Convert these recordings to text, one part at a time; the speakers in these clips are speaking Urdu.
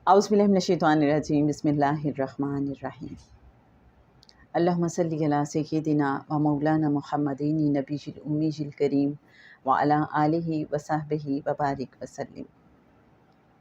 اعوذ باللہ من الشیطان الرجیم، بسم اللہ الرحمن الرحیم۔ اللہم صلی علی سیدنا و مولانا محمد نبی الامی الکریم وعلی آلہ وصحبہ وبارک وسلم۔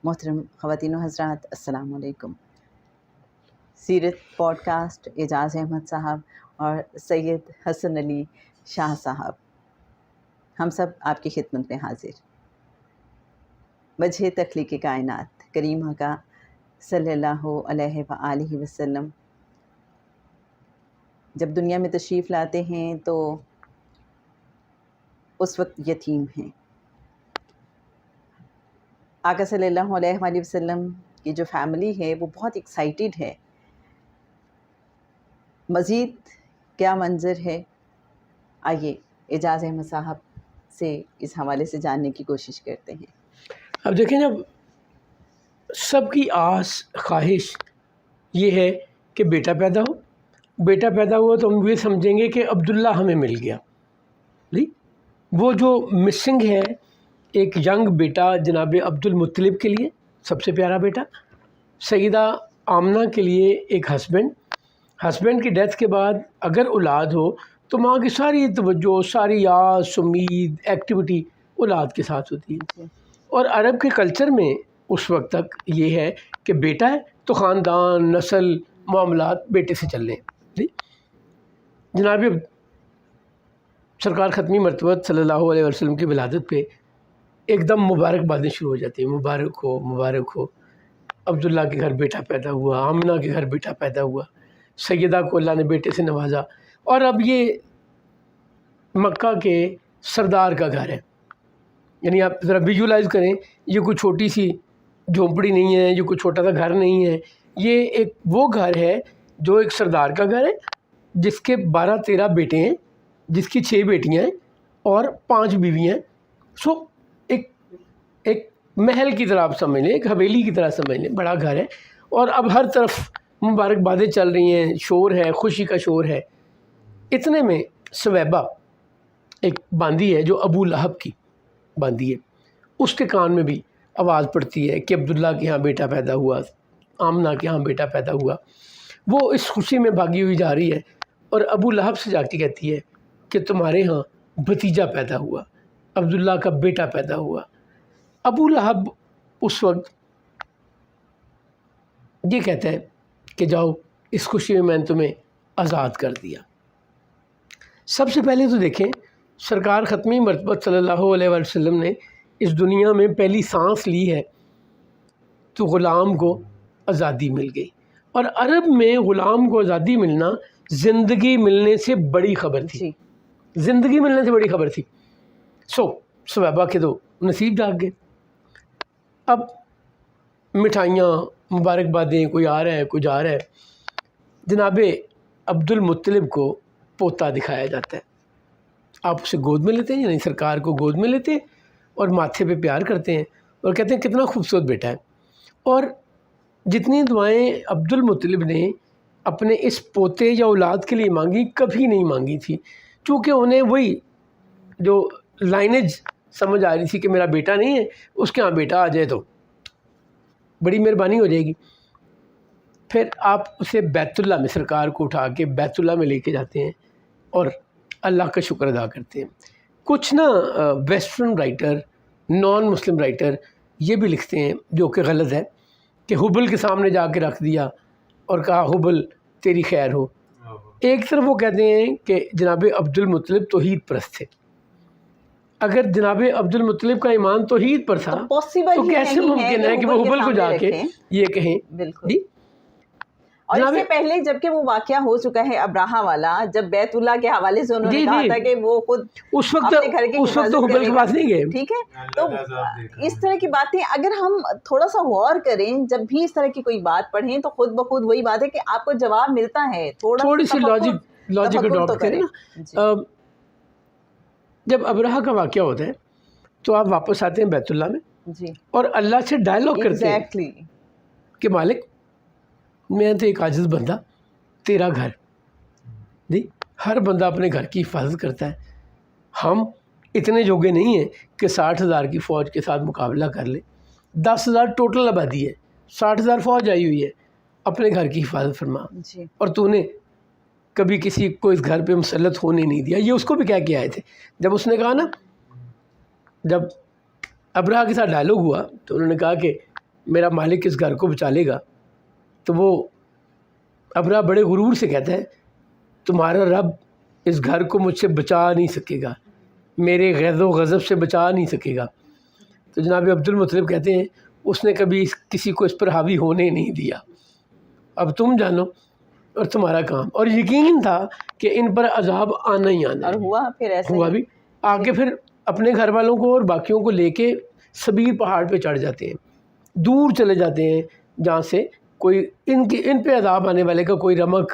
محترم خواتین و حضرات، السلام علیکم۔ سیرت پوڈ کاسٹ اعجاز احمد صاحب اور سید حسن علی شاہ صاحب، ہم سب آپ کی خدمت میں حاضر۔ وجہ تخلیق کائنات کریم آقا صلی اللہ علیہ وآلہ وسلم جب دنیا میں تشریف لاتے ہیں تو اس وقت یتیم ہیں۔ آقا صلی اللہ علیہ وآلہ وسلم کی جو فیملی ہے وہ بہت ایکسائٹیڈ ہے۔ مزید کیا منظر ہے، آئیے اعجاز احمد صاحب سے اس حوالے سے جاننے کی کوشش کرتے ہیں۔ اب دیکھیں، جب سب کی آس خواہش یہ ہے کہ بیٹا پیدا ہوا تو ہم یہ سمجھیں گے کہ عبداللہ ہمیں مل گیا۔ جی، وہ جو مسنگ ہے ایک ینگ بیٹا جناب عبد المطلب کے لیے سب سے پیارا بیٹا، سیدہ آمنہ کے لیے ایک ہسبینڈ کی ڈیتھ کے بعد اگر اولاد ہو تو ماں کی ساری توجہ، ساری آس امید ایکٹیویٹی اولاد کے ساتھ ہوتی ہے۔ اور عرب کے کلچر میں اس وقت تک یہ ہے کہ بیٹا ہے تو خاندان، نسل، معاملات بیٹے سے چل رہے ہیں۔ جی، جناب سرکار ختمی مرتبہ صلی اللہ علیہ وسلم کی ولادت پہ ایک دم مبارکبادیں شروع ہو جاتی ہیں، مبارک ہو عبداللہ کے گھر بیٹا پیدا ہوا، آمنہ کے گھر بیٹا پیدا ہوا، سیدہ کو اللہ نے بیٹے سے نوازا۔ اور اب یہ مکہ کے سردار کا گھر ہے، یعنی آپ ذرا ویژولائز کریں، یہ کوئی چھوٹی سی جھونپڑی نہیں ہے، یہ کوئی چھوٹا سا گھر نہیں ہے، یہ ایک وہ گھر ہے جو ایک سردار کا گھر ہے جس کے 12-13 بیٹے ہیں، جس کی 6 بیٹیاں ہیں اور 5 بیویاں ہیں۔ سو ایک محل کی طرح آپ سمجھ لیں، ایک حویلی کی طرح سمجھ لیں، بڑا گھر ہے۔ اور اب ہر طرف مبارکبادیں چل رہی ہیں، شور ہے، خوشی کا شور ہے۔ اتنے میں سویبہ ایک باندی ہے جو ابو لہب کی باندی ہے، اس کے کان میں بھی آواز پڑتی ہے کہ عبداللہ کے ہاں بیٹا پیدا ہوا، آمنہ کے ہاں بیٹا پیدا ہوا۔ وہ اس خوشی میں بھاگی ہوئی جا رہی ہے اور ابو لہب سے جا کے کہتی ہے کہ تمہارے ہاں بھتیجا پیدا ہوا، عبداللہ کا بیٹا پیدا ہوا۔ ابو لہب اس وقت یہ کہتا ہے کہ جاؤ، اس خوشی میں میں نے تمہیں آزاد کر دیا۔ سب سے پہلے تو دیکھیں، سرکار ختمی مرتبہ صلی اللہ علیہ وسلم نے اس دنیا میں پہلی سانس لی ہے تو غلام کو آزادی مل گئی۔ اور عرب میں غلام کو آزادی ملنا زندگی ملنے سے بڑی خبر تھی، زندگی ملنے سے بڑی خبر تھی۔ سویبہ کے تو نصیب جاگ گئے۔ اب مٹھائیاں، مبارکبادیں، کوئی آ رہا ہے، کوئی جا رہا ہے۔ جناب عبد المطلب کو پوتا دکھایا جاتا ہے، آپ اسے گود میں لیتے ہیں، یعنی سرکار کو گود میں لیتے ہیں اور ماتھے پہ پیار کرتے ہیں اور کہتے ہیں کتنا خوبصورت بیٹا ہے۔ اور جتنی دعائیں عبد المطلب نے اپنے اس پوتے یا اولاد کے لیے مانگی کبھی نہیں مانگی تھی، چونکہ انہیں وہی جو لائنیج سمجھ آ رہی تھی کہ میرا بیٹا نہیں ہے، اس کے ہاں بیٹا آ جائے تو بڑی مہربانی ہو جائے گی۔ پھر آپ اسے بیت اللہ میں، سرکار کو اٹھا کے بیت اللہ میں لے کے جاتے ہیں اور اللہ کا شکر ادا کرتے ہیں۔ کچھ ویسٹرن رائٹر، نان مسلم رائٹر یہ بھی لکھتے ہیں، جو کہ غلط ہے، کہ حبل کے سامنے جا کے رکھ دیا اور کہا حبل تیری خیر ہو۔ ایک طرف وہ کہتے ہیں کہ جناب عبد المطلب توحید پرست تھے۔ اگر جناب عبد المطلب کا ایمان توحید پر تھا تو کیسے ممکن ہے کہ وہ حبل کو جا کے یہ کہیں؟ جی، اور اس سے پہلے جبکہ وہ واقعہ ہو چکا ہے ابراہا والا، جب بیت اللہ کے حوالے سے انہوں نے کہا تھا کہ وہ خود اس وقت تو حبل کے پاس نہیں گئے۔ ٹھیک ہے، تو اس طرح کی باتیں اگر ہم تھوڑا سا غور کریں، جب بھی اس طرح کی کوئی بات پڑھیں تو خود بخود وہی بات ہے کہ آپ کو جواب ملتا ہے، تھوڑی سی لاجک اڈاپٹ کریں نا۔ جب ابراہا کا واقعہ ہوتا ہے تو آپ واپس آتے ہیں بیت اللہ میں اور اللہ سے ڈائلاگ کرتے ہیں کہ مالک میں تو ایک عاجز بندہ، تیرا گھر، جی ہر بندہ اپنے گھر کی حفاظت کرتا ہے، ہم اتنے جوگے نہیں ہیں کہ 60,000 کی فوج کے ساتھ مقابلہ کر لیں، 10,000 ٹوٹل آبادی ہے، 60,000 فوج آئی ہوئی ہے، اپنے گھر کی حفاظت فرما، جی اور تو نے کبھی کسی کو اس گھر پہ مسلط ہونے نہیں دیا. یہ اس کو بھی کہہ کے آئے تھے. جب اس نے کہا نا، جب ابرہہ کے ساتھ ڈائلاگ ہوا تو انہوں نے کہا کہ میرا مالک اس گھر کو بچا لے گا، تو وہ ابرہہ بڑے غرور سے کہتا ہے تمہارا رب اس گھر کو مجھ سے بچا نہیں سکے گا، میرے غیظ و غضب سے بچا نہیں سکے گا. تو جناب عبد المطلب کہتے ہیں اس نے کبھی کسی کو اس پر حاوی ہونے نہیں دیا، اب تم جانو اور تمہارا کام. اور یقین تھا کہ ان پر عذاب آنا ہی آنا اور ہے. ہوا پھر ایسا ہوا بھی. آگے پھر اپنے گھر والوں کو اور باقیوں کو لے کے سبیر پہاڑ پہ چڑھ جاتے ہیں، دور چلے جاتے ہیں جہاں سے کوئی ان پہ عذاب آنے والے کا کوئی رمق،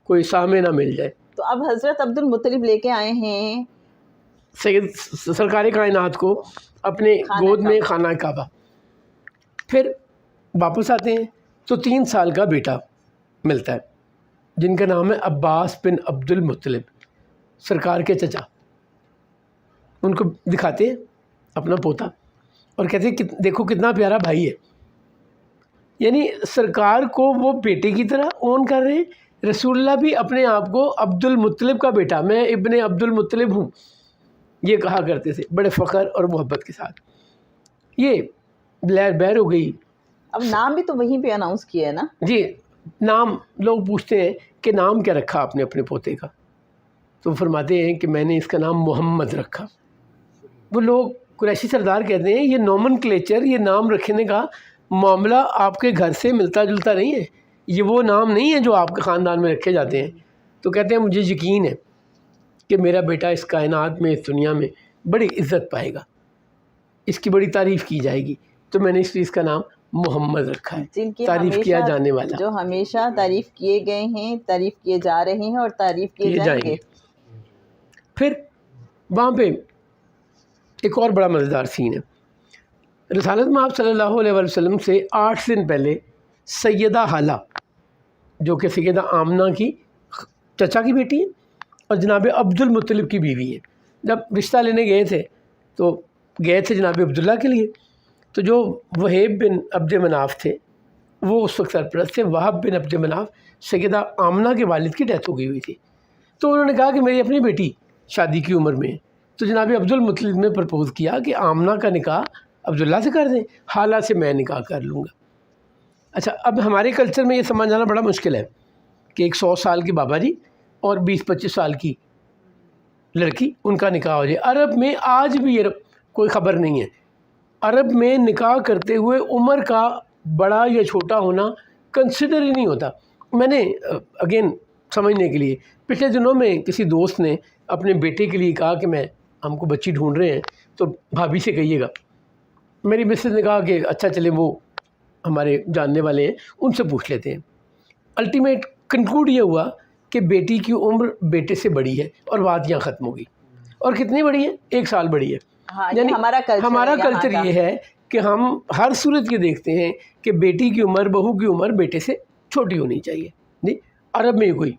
کوئی سامع نہ مل جائے. تو اب حضرت عبد المطلب لے کے آئے ہیں سید سرکار کائنات کو اپنے گود میں خانہ کعبہ. پھر واپس آتے ہیں تو 3 سال کا بیٹا ملتا ہے جن کا نام ہے عباس بن عبد المطلب، سرکار کے چچا. ان کو دکھاتے ہیں اپنا پوتا اور کہتے ہیں دیکھو کتنا پیارا بھائی ہے. یعنی سرکار کو وہ بیٹے کی طرح اون کر رہے ہیں. رسول اللہ بھی اپنے آپ کو عبد المطلب کا بیٹا، میں ابن عبد المطلب ہوں، یہ کہا کرتے تھے بڑے فخر اور محبت کے ساتھ. یہ لہر بہر ہو گئی. اب نام بھی تو وہیں پہ اناؤنس کیا ہے نا. جی نام لوگ پوچھتے ہیں کہ نام کیا رکھا آپ نے اپنے پوتے کا، تو فرماتے ہیں کہ میں نے اس کا نام محمد رکھا. وہ لوگ قریشی سردار کہتے ہیں یہ نومن کلیچر، یہ نام رکھنے کا معاملہ آپ کے گھر سے ملتا جلتا نہیں ہے، یہ وہ نام نہیں ہے جو آپ کے خاندان میں رکھے جاتے ہیں. تو کہتے ہیں مجھے یقین ہے کہ میرا بیٹا اس کائنات میں، اس دنیا میں بڑی عزت پائے گا، اس کی بڑی تعریف کی جائے گی، تو میں نے اس لیے اس کا نام محمد رکھا ہے، جن کی تعریف کیا جانے والا، جو ہمیشہ تعریف کیے گئے ہیں، تعریف کیے جا رہے ہیں اور تعریف کیے جائیں گے. پھر وہاں پہ ایک اور بڑا مزیدار سین ہے. رسالت میں آپ صلی اللہ علیہ وسلم سے 8 دن پہلے سیدہ حالہ جو کہ سیدہ آمنہ کی چچا کی بیٹی ہے اور جناب عبد المطلب کی بیوی ہے، جب رشتہ لینے گئے تھے تو گئے تھے جناب عبداللہ کے لیے. تو جو وہیب بن عبد مناف تھے وہ اس وقت سرپرست تھے. وہب بن عبد مناف سیدہ آمنہ کے والد کی ڈیتھ ہو گئی ہوئی تھی. تو انہوں نے کہا کہ میری اپنی بیٹی شادی کی عمر میں ہے، تو جناب عبد المطلب نے پرپوز کیا کہ آمنہ کا نکاح عبداللہ سے کر دیں، حالہ سے میں نکاح کر لوں گا. اچھا اب ہمارے کلچر میں یہ سمجھ جانا بڑا مشکل ہے کہ ایک 100 سال کے بابا جی اور 20-25 سال کی لڑکی ان کا نکاح ہو جائے. عرب میں آج بھی یہ کوئی خبر نہیں ہے. عرب میں نکاح کرتے ہوئے عمر کا بڑا یا چھوٹا ہونا کنسیڈر ہی نہیں ہوتا. میں نے اگین سمجھنے کے لیے پچھلے دنوں میں کسی دوست نے اپنے بیٹے کے لیے کہا کہ ہم کو بچی ڈھونڈ رہے ہیں تو بھابھی سے کہیے گا. میری مسز نے کہا کہ اچھا چلے وہ ہمارے جاننے والے ہیں ان سے پوچھ لیتے ہیں. الٹیمیٹ کنکلوڈ یہ ہوا کہ بیٹی کی عمر بیٹے سے بڑی ہے اور بات یہاں ختم ہو گئی. اور کتنی بڑی ہے؟ 1 سال بڑی ہے. یعنی ہمارا کلچر یہ ہے کہ ہم ہر صورت یہ دیکھتے ہیں کہ بیٹی کی عمر، بہو کی عمر بیٹے سے چھوٹی ہونی چاہیے. نہیں، عرب میں کوئی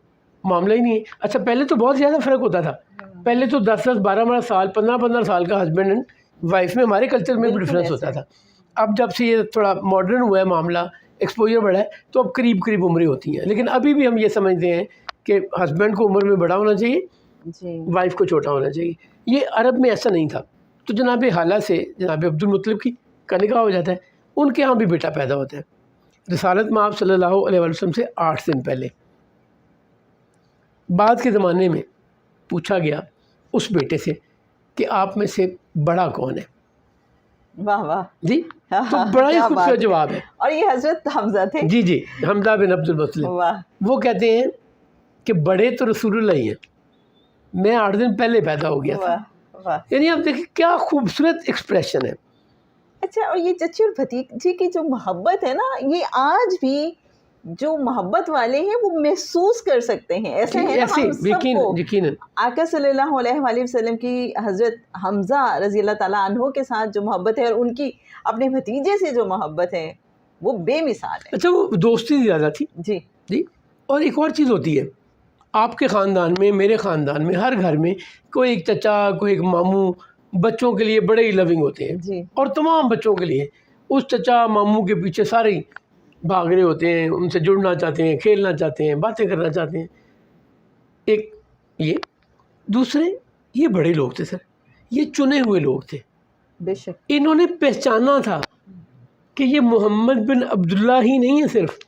معاملہ ہی نہیں ہے. اچھا پہلے تو بہت زیادہ فرق ہوتا تھا. پہلے تو 10-10 12 سال 15 سال کا ہسبینڈ اینڈ وائف میں ہمارے کلچر میں بھی ڈفرینس ہوتا تھا. اب جب سے یہ تھوڑا ماڈرن ہوا ہے معاملہ، ایکسپوجر بڑھا ہے، تو اب قریب عمریں ہوتی ہیں. لیکن ابھی بھی ہم یہ سمجھتے ہیں کہ ہسبینڈ کو عمر میں بڑا ہونا چاہیے، وائف کو چھوٹا ہونا چاہیے. یہ عرب میں ایسا نہیں تھا. تو جناب حالہ سے جناب عبد المطلب کا نکاح ہو جاتا ہے. ان کے ہاں بھی بیٹا پیدا ہوتا ہے. رسالت میں آپ صلی اللہ علیہ وسلم سے 8 دن پہلے. بعد کے زمانے میں پوچھا گیا اس بیٹے سے کہ آپ میں سے بڑا کون ہے؟ واہ واہ جی، تو بڑا ہی خوبصورت جواب ہے. اور یہ حضرت حمزہ تھے. جی حمزہ بن عبد المطلب. وہ کہتے ہیں کہ بڑے تو رسول اللہ ہی ہیں، میں 8 دن پہلے پیدا ہو گیا تھا. یعنی آپ دیکھیں کیا خوبصورت ایکسپریشن ہے. اچھا، اور یہ چچی اور بھتیجے کی جو محبت ہے نا، یہ آج بھی جو محبت والے ہیں وہ محسوس کر سکتے ہیں. ایسے ہے نا ہم سب کو یقیناً آقا صلی اللہ علیہ وآلہ وسلم کی حضرت حمزہ رضی اللہ تعالیٰ عنہ کے ساتھ جو محبت ہے اور ان کی اپنے بھتیجے سے جو محبت ہے وہ بے مثال ہے. اچھا وہ دوستی زیادہ تھی. جی. اور ایک اور چیز ہوتی ہے آپ کے خاندان میں، میرے خاندان میں، ہر گھر میں کوئی ایک چچا، کوئی ایک ماموں بچوں کے لیے بڑے ہی لونگ ہوتے ہیں. اور تمام بچوں کے لیے اس چچا ماموں کے پیچھے سارے بھاگ رہے ہوتے ہیں، ان سے جڑنا چاہتے ہیں، کھیلنا چاہتے ہیں، باتیں کرنا چاہتے ہیں. ایک یہ دوسرے یہ بڑے لوگ تھے سر، یہ چنے ہوئے لوگ تھے. بے شک. انہوں نے پہچانا تھا کہ یہ محمد بن عبداللہ ہی نہیں ہے صرف،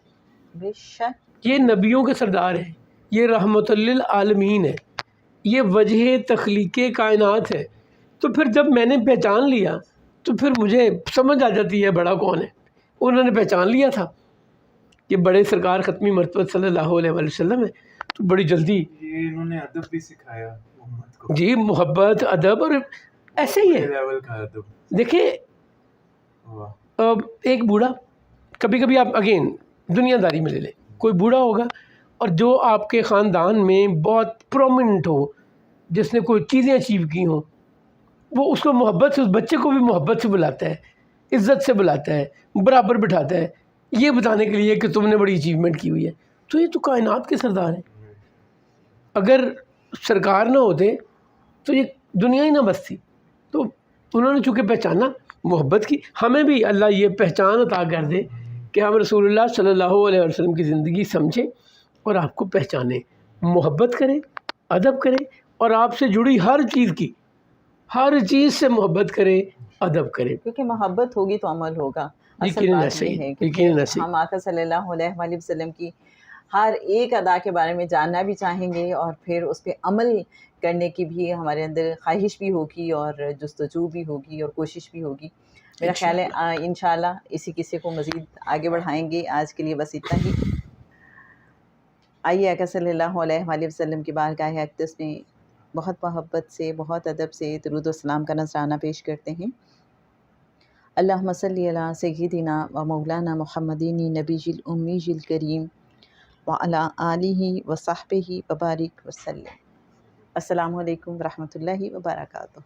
بے شک. یہ نبیوں کے سردار ہیں، یہ رحمت للعالمین ہے، یہ وجہ تخلیق کائنات ہے. تو پھر جب میں نے پہچان لیا تو پھر مجھے سمجھ آ جاتی ہے بڑا کون ہے. انہوں نے پہچان لیا تھا کہ بڑے سرکار ختمی مرتبہ صلی اللہ علیہ وآلہ وسلم ہے، تو بڑی جلدی یہ انہوں نے ادب بھی سکھایا محمد کو. جی محبت ادب، اور ایسے ہی ہے. لیول کا ادب. دیکھیں اب ایک بوڑھا، کبھی کبھی آپ اگین دنیا داری میں لے لیں، کوئی بوڑھا ہوگا اور جو آپ کے خاندان میں بہت پرومیننٹ ہو، جس نے کوئی چیزیں اچیو کی ہوں، وہ اس کو محبت سے، اس بچے کو بھی محبت سے بلاتا ہے، عزت سے بلاتا ہے، برابر بٹھاتا ہے، یہ بتانے کے لیے کہ تم نے بڑی اچیومنٹ کی ہوئی ہے. تو یہ تو کائنات کے سردار ہیں. اگر سرکار نہ ہوتے تو یہ دنیا ہی نہ بستی. تو انہوں نے چونکہ پہچانا محبت کی، ہمیں بھی اللہ یہ پہچان عطا کر دے کہ ہم رسول اللہ صلی اللہ علیہ وسلم کی زندگی سمجھیں اور آپ کو پہچانیں، محبت کریں، ادب کریں، اور آپ سے جڑی ہر چیز کی، ہر چیز سے محبت کریں، ادب کریں. کیونکہ محبت ہوگی تو عمل ہوگا. اصل یقیناً بات ایسے یہ ہی، ہے کہ یقیناً ایسے ہی. ہم آقا صلی اللہ علیہ وآلہ وسلم کی ہر ایک ادا کے بارے میں جاننا بھی چاہیں گے، اور پھر اس پہ عمل کرنے کی بھی ہمارے اندر خواہش بھی ہوگی، اور جستجو بھی ہوگی، اور کوشش بھی ہوگی. میرا خیال ہے انشاءاللہ اسی قصے کو مزید آگے بڑھائیں گے. آج کے لیے بس اتنا ہی. آئیے آقا صلی اللہ علیہ وآلہ وسلم کی بارگاہ اقدس میں بہت محبت سے، بہت ادب سے درود و سلام کا نذرانہ پیش کرتے ہیں. اللہم صلی علی سیدنا و مولانا محمدین نبی الامی الکریم وعلی آلہ و صحبہ وبارک وسلم. السلام علیکم ورحمۃ اللہ وبرکاتہ.